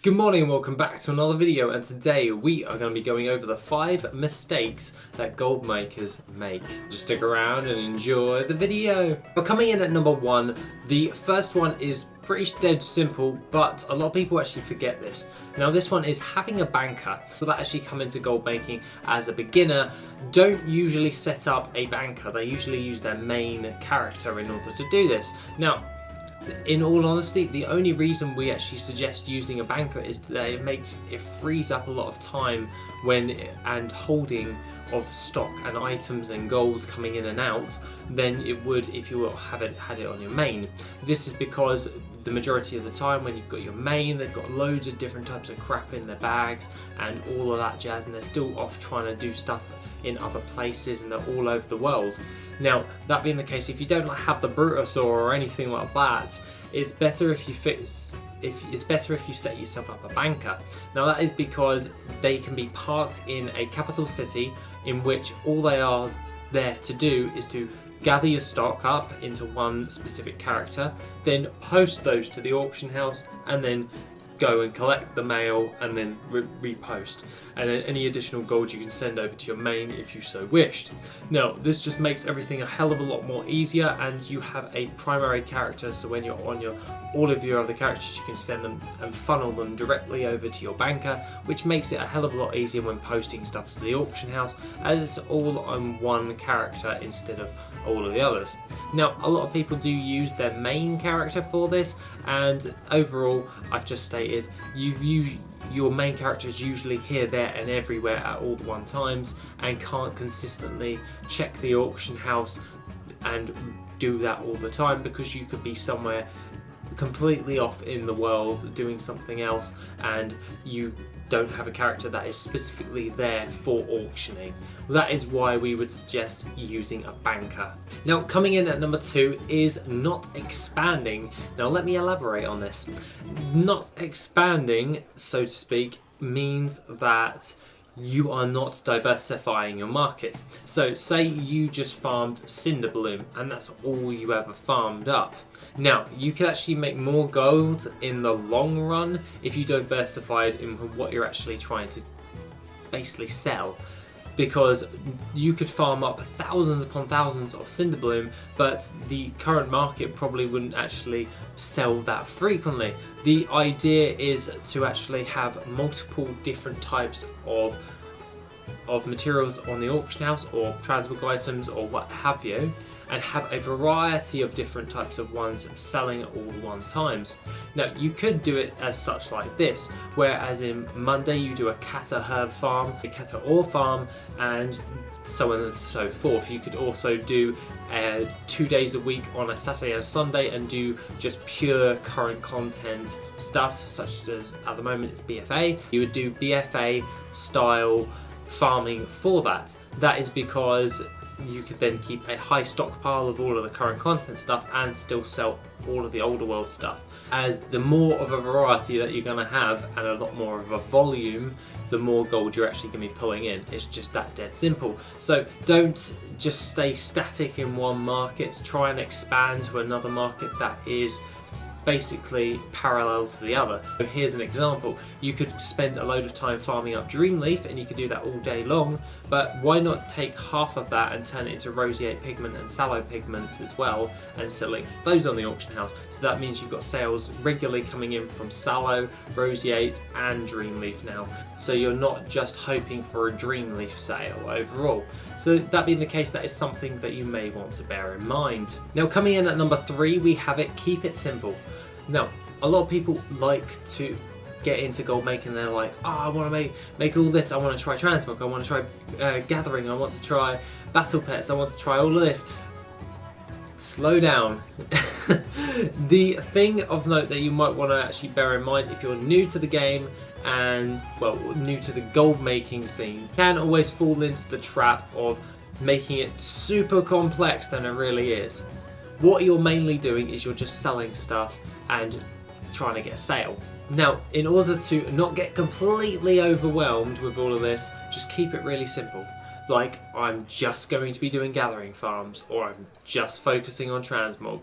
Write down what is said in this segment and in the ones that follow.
Good morning and welcome back to another video, and today we are going to be going over the 5 mistakes that gold makers make. Just stick around and enjoy the video. But coming in at number 1, the first one is pretty dead simple, but a lot of people actually forget this. Now this one is having a banker. People that actually come into gold making as a beginner don't usually set up a banker. They usually use their main character in order to do this. Now, in all honesty, the only reason we actually suggest using a banker is that it frees up a lot of time and holding of stock and items and gold coming in and out than it would if you had it on your main. This is because the majority of the time when you've got your main, they've got loads of different types of crap in their bags and all of that jazz, and they're still off trying to do stuff in other places and they're all over the world. Now, that being the case, if you don't have the Brutosaur or anything like that, it's better if you set yourself up a banker. Now that is because they can be parked in a capital city in which all they are there to do is to gather your stock up into one specific character, then post those to the auction house, and then go and collect the mail and then repost, and then any additional gold you can send over to your main if you so wished. Now this just makes everything a hell of a lot more easier, and you have a primary character, so when you're on all of your other characters you can send them and funnel them directly over to your banker, which makes it a hell of a lot easier when posting stuff to the auction house, as it's all on one character instead of all of the others. Now a lot of people do use their main character for this, and overall I've just stated your main character is usually here, there and everywhere at all the one times and can't consistently check the auction house and do that all the time, because you could be somewhere completely off in the world doing something else and you don't have a character that is specifically there for auctioning. That is why we would suggest using a banker. Now coming in at number 2 is not expanding. Now let me elaborate on this. Not expanding, so to speak, means that you are not diversifying your market. So say you just farmed Cinderbloom and that's all you ever farmed up. Now you can actually make more gold in the long run if you diversified in what you're actually trying to basically sell, because you could farm up thousands upon thousands of Cinderbloom, but the current market probably wouldn't actually sell that frequently. The idea is to actually have multiple different types of materials on the auction house or transmog items or what have you, and have a variety of different types of ones selling at all one times. Now you could do it as such like this, whereas in Monday you do a Kata herb farm, a Kata ore farm, and so on and so forth. You could also do 2 days a week on a Saturday and a Sunday and do just pure current content stuff, such as at the moment it's BFA. You would do BFA style farming for that. That is because you could then keep a high stockpile of all of the current content stuff and still sell all of the older world stuff. As the more of a variety that you're going to have and a lot more of a volume, the more gold you're actually going to be pulling in. It's just that dead simple. So don't just stay static in one market. Try and expand to another market that is basically parallel to the other. So here's an example. You could spend a load of time farming up Dreamleaf and you could do that all day long, but why not take half of that and turn it into roseate pigment and sallow pigments as well and select those on the auction house? So that means you've got sales regularly coming in from sallow, roseate and Dreamleaf now. So you're not just hoping for a Dreamleaf sale overall. So that being the case, that is something that you may want to bear in mind. Now coming in at number 3, we have it, keep it simple. Now, a lot of people like to get into gold making, they're like, oh, I want to make all this, I want to try transmog, I want to try gathering, I want to try battle pets, I want to try all of this. Slow down. The thing of note that you might want to actually bear in mind if you're new to the game and, well, new to the gold making scene, can always fall into the trap of making it super complex than it really is. What you're mainly doing is you're just selling stuff and trying to get a sale. Now, in order to not get completely overwhelmed with all of this, just keep it really simple. Like, I'm just going to be doing gathering farms, or I'm just focusing on transmog.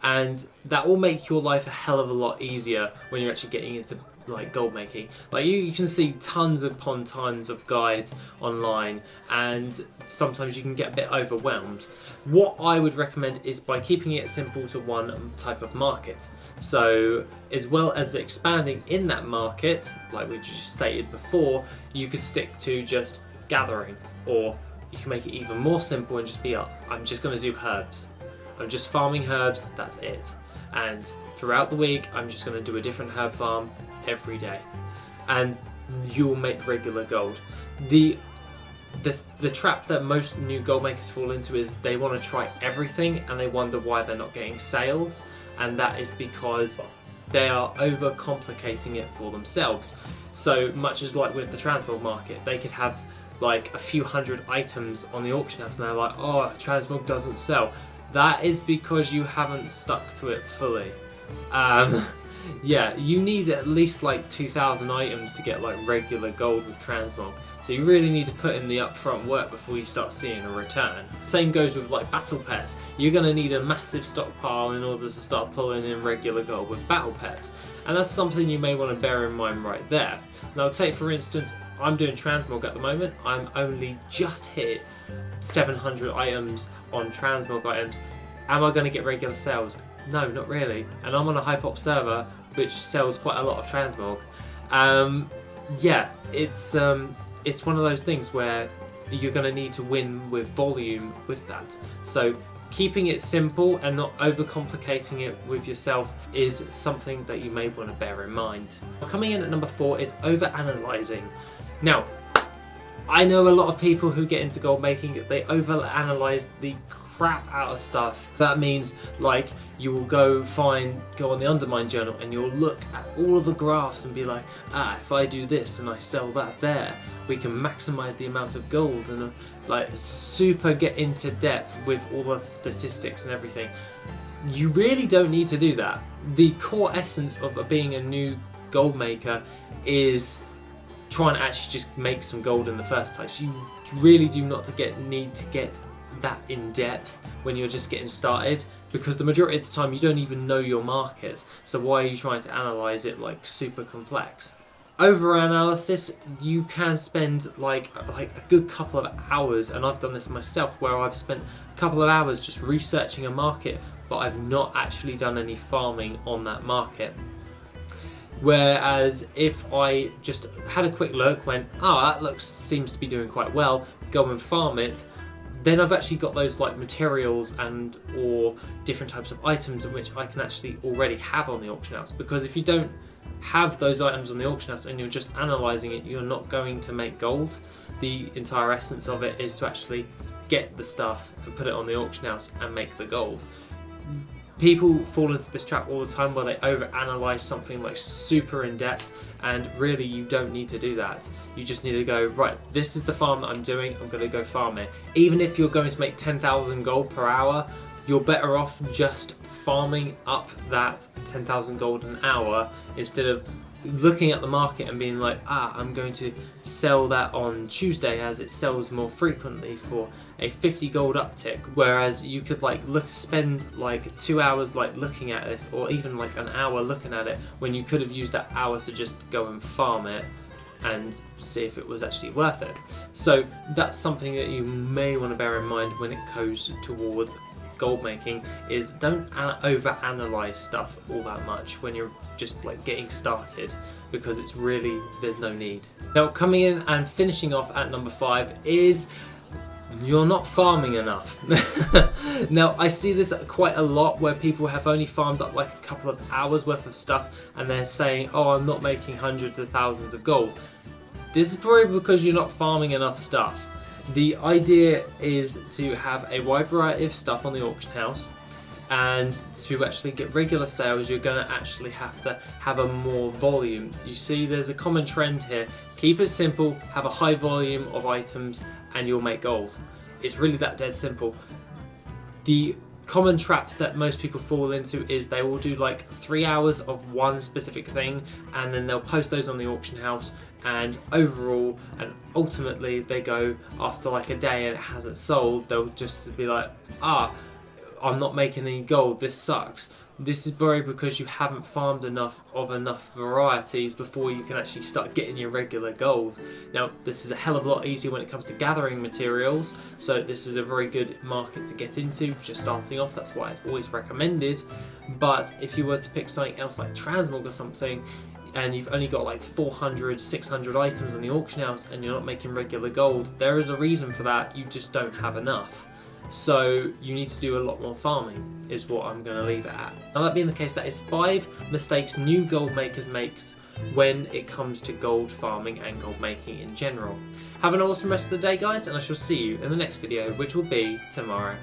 And that will make your life a hell of a lot easier when you're actually getting into like gold making. Like you can see tons upon tons of guides online, and sometimes you can get a bit overwhelmed. What I would recommend is by keeping it simple to one type of market. So as well as expanding in that market, like we just stated before, you could stick to just gathering, or you can make it even more simple and just be I'm just going to do herbs. I'm just farming herbs, that's it. And throughout the week, I'm just going to do a different herb farm every day. And you'll make regular gold. The trap that most new gold makers fall into is they want to try everything and they wonder why they're not getting sales. And that is because they are overcomplicating it for themselves. So much as like with the transmog market, they could have like a few hundred items on the auction house and they're like, oh, transmog doesn't sell. That is because you haven't stuck to it fully. Yeah, you need at least like 2,000 items to get like regular gold with transmog. So you really need to put in the upfront work before you start seeing a return. Same goes with like battle pets. You're going to need a massive stockpile in order to start pulling in regular gold with battle pets. And that's something you may want to bear in mind right there. Now take for instance, I'm doing transmog at the moment. I'm only just hit 700 items on transmog items. Am I going to get regular sales? No, not really. And I'm on a Hypop server which sells quite a lot of transmog. Yeah, it's one of those things where you're going to need to win with volume with that. So keeping it simple and not overcomplicating it with yourself is something that you may want to bear in mind. Coming in at number 4 is overanalyzing. Now, I know a lot of people who get into gold making, they overanalyze the crap out of stuff. That means like you will go on the Undermine journal and you'll look at all of the graphs and be like, if I do this and I sell that there, we can maximize the amount of gold, and like super get into depth with all the statistics and everything. You really don't need to do that. The core essence of being a new gold maker is trying to actually just make some gold in the first place. You really do not need to get that in depth when you're just getting started, because the majority of the time you don't even know your market, so why are you trying to analyze it like super complex? Over analysis, you can spend like a good couple of hours, and I've done this myself where I've spent a couple of hours just researching a market, but I've not actually done any farming on that market. Whereas if I just had a quick look, went, that seems to be doing quite well, go and farm it, then I've actually got those like materials and or different types of items in which I can actually already have on the auction house. Because if you don't have those items on the auction house and you're just analysing it, you're not going to make gold. The entire essence of it is to actually get the stuff and put it on the auction house and make the gold. People fall into this trap all the time where they overanalyze something like super in depth, and really you don't need to do that. You just need to go, right, this is the farm that I'm doing, I'm going to go farm it. Even if you're going to make 10,000 gold per hour, you're better off just farming up that 10,000 gold an hour instead of looking at the market and being like, I'm going to sell that on Tuesday as it sells more frequently for a 50 gold uptick. Whereas you could spend like 2 hours looking at this, or even like an hour looking at it, when you could have used that hour to just go and farm it and see if it was actually worth it. So that's something that you may want to bear in mind when it goes towards gold making, is don't over-analyze stuff all that much when you're just getting started, because it's really, there's no need. Now coming in and finishing off at number 5 is you're not farming enough. Now I see this quite a lot where people have only farmed up like a couple of hours worth of stuff and they're saying, I'm not making hundreds of thousands of gold. This is probably because you're not farming enough stuff. The idea is to have a wide variety of stuff on the auction house, and to actually get regular sales you're going to actually have to have a more volume. You see there's a common trend here. Keep it simple, have a high volume of items and you'll make gold. It's really that dead simple. The common trap that most people fall into is they will do like 3 hours of one specific thing and then they'll post those on the auction house, and overall and ultimately they go after like a day and it hasn't sold, they'll just be like, I'm not making any gold, this sucks. This is probably because you haven't farmed enough varieties before you can actually start getting your regular gold. Now, this is a hell of a lot easier when it comes to gathering materials, so this is a very good market to get into, just starting off. That's why it's always recommended. But if you were to pick something else like transmog or something, and you've only got like 400, 600 items on the auction house and you're not making regular gold, there is a reason for that. You just don't have enough. So you need to do a lot more farming, is what I'm going to leave it at. Now, that being the case, that is 5 mistakes new gold makers make when it comes to gold farming and gold making in general. Have an awesome rest of the day, guys, and I shall see you in the next video, which will be tomorrow.